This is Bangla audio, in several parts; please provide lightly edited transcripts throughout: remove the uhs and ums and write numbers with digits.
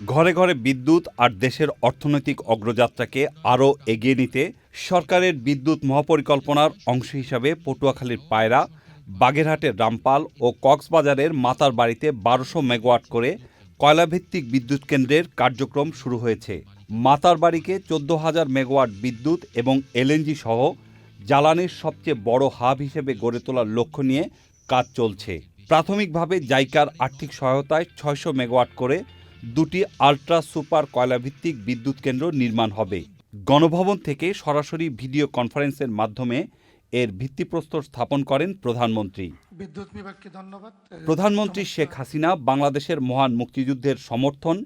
ঘরে ঘরে বিদ্যুৎ আর দেশের অর্থনৈতিক অগ্রযাত্রাকে আরও এগিয়ে নিতে সরকারের বিদ্যুৎ মহাপরিকল্পনার অংশ হিসাবে পটুয়াখালীর পায়রা, বাগেরহাটের রামপাল ও কক্সবাজারের মাতারবাড়িতে ১২০০ মেগাওয়াট করে কয়লাভিত্তিক বিদ্যুৎ কেন্দ্রের কার্যক্রম শুরু হয়েছে। মাতারবাড়িকে ১৪,০০০ মেগাওয়াট বিদ্যুৎ এবং এলএনজি সহ জ্বালানির সবচেয়ে বড় হাব হিসেবে গড়ে তোলার লক্ষ্য নিয়ে কাজ চলছে। প্রাথমিকভাবে জাইকার আর্থিক সহায়তায় ৬০০ মেগাওয়াট করে দুটি আল্ট্রা সুপার কয়লাভিত্তিক বিদ্যুৎ কেন্দ্র নির্মাণ হবে। গণভবন থেকে সরাসরি ভিডিও কনফারেন্সের মাধ্যমে এর ভিত্তিপ্রস্তর স্থাপন করেন প্রধানমন্ত্রী। বিদ্যুৎ বিভাগকে ধন্যবাদ। প্রধানমন্ত্রী শেখ হাসিনা বাংলাদেশের মহান মুক্তিযুদ্ধের সমর্থন,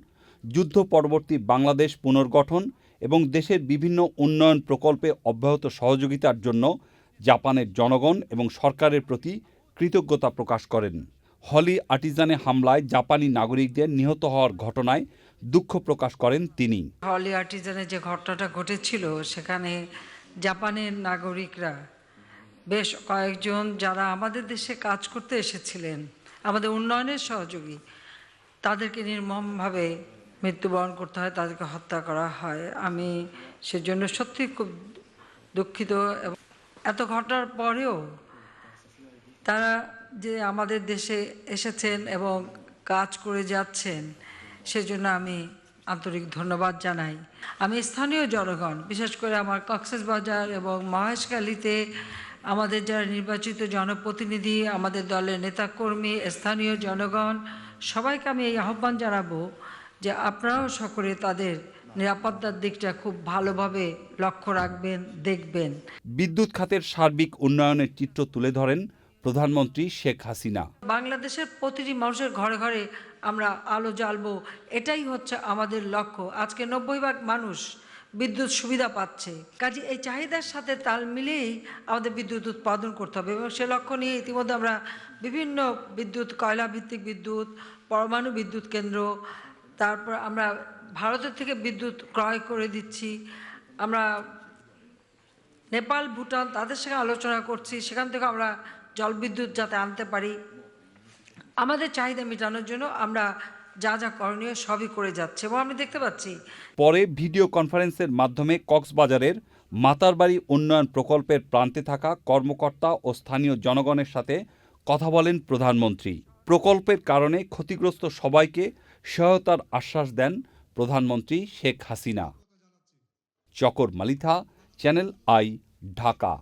যুদ্ধ পরবর্তী বাংলাদেশ পুনর্গঠন এবং দেশের বিভিন্ন উন্নয়ন প্রকল্পে অব্যাহত সহযোগিতার জন্য জাপানের জনগণ এবং সরকারের প্রতি কৃতজ্ঞতা প্রকাশ করেন। হলি আর্টিজানে হামলায় জাপানি নাগরিকদের নিহত হওয়ার ঘটনায় দুঃখ প্রকাশ করেন তিনি। হলি আর্টিজানে যে ঘটনাটা ঘটেছিল সেখানে জাপানের নাগরিকরা বেশ কয়েকজন যারা আমাদের দেশে কাজ করতে এসেছিলেন, আমাদের উন্নয়নের সহযোগী, তাদেরকে নির্মমভাবে মৃত্যুবরণ করতে হয়, তাদেরকে হত্যা করা হয়। আমি সেজন্য সত্যি খুব দুঃখিত। এবং এত ঘটনার পরেও তারা যে আমাদের দেশে এসেছেন এবং কাজ করে যাচ্ছেন, সেজন্য আমি আন্তরিক ধন্যবাদ জানাই। আমি স্থানীয় জনগণ, বিশেষ করে আমার কক্সবাজার এবং মহেশখালীতে আমাদের যারা নির্বাচিত জনপ্রতিনিধি, আমাদের দলের নেতাকর্মী, স্থানীয় জনগণ, সবাইকে আমি এই আহ্বান জানাবো যে আপনারাও সকলে তাদের নিরাপত্তার দিকটা খুব ভালোভাবে লক্ষ্য রাখবেন, দেখবেন। বিদ্যুৎ খাতের সার্বিক উন্নয়নের চিত্র তুলে ধরেন প্রধানমন্ত্রী শেখ হাসিনা। বাংলাদেশের প্রতিটি মানুষের ঘরে ঘরে আমরা আলো জ্বালবো, এটাই হচ্ছে আমাদের লক্ষ্য। আজকে ৯০% মানুষ বিদ্যুৎ সুবিধা পাচ্ছে। কাজে এই চাহিদার সাথে তাল মিলিয়েই আমাদের বিদ্যুৎ উৎপাদন করতে হবে এবং সে লক্ষ্য নিয়ে ইতিমধ্যে আমরা বিভিন্ন বিদ্যুৎ, কয়লাভিত্তিক বিদ্যুৎ, পরমাণু বিদ্যুৎ কেন্দ্র, তারপর আমরা ভারতের থেকে বিদ্যুৎ ক্রয় করে দিচ্ছি। আমরা নেপাল, ভুটান তাদের সঙ্গে আলোচনা করছি, সেখান থেকে আমরা জলবিদ্যুৎ যাতে আনতে পারি। আমাদের চাহিদা মেটানোর জন্য আমরা যা যা করণীয় সবই করে যাচ্ছে এবং আমি দেখতে পাচ্ছি। পরে ভিডিও কনফারেন্সের মাধ্যমে কক্সবাজারের মাতারবাড়ি উন্নয়ন প্রকল্পের প্রান্তে থাকা কর্মকর্তা ও স্থানীয় জনগণের সাথে কথা বলেন প্রধানমন্ত্রী। প্রকল্পের কারণে ক্ষতিগ্রস্ত সবাইকে সহায়তার আশ্বাস দেন প্রধানমন্ত্রী শেখ হাসিনা। Chakor Malitha, Channel I, Dhaka.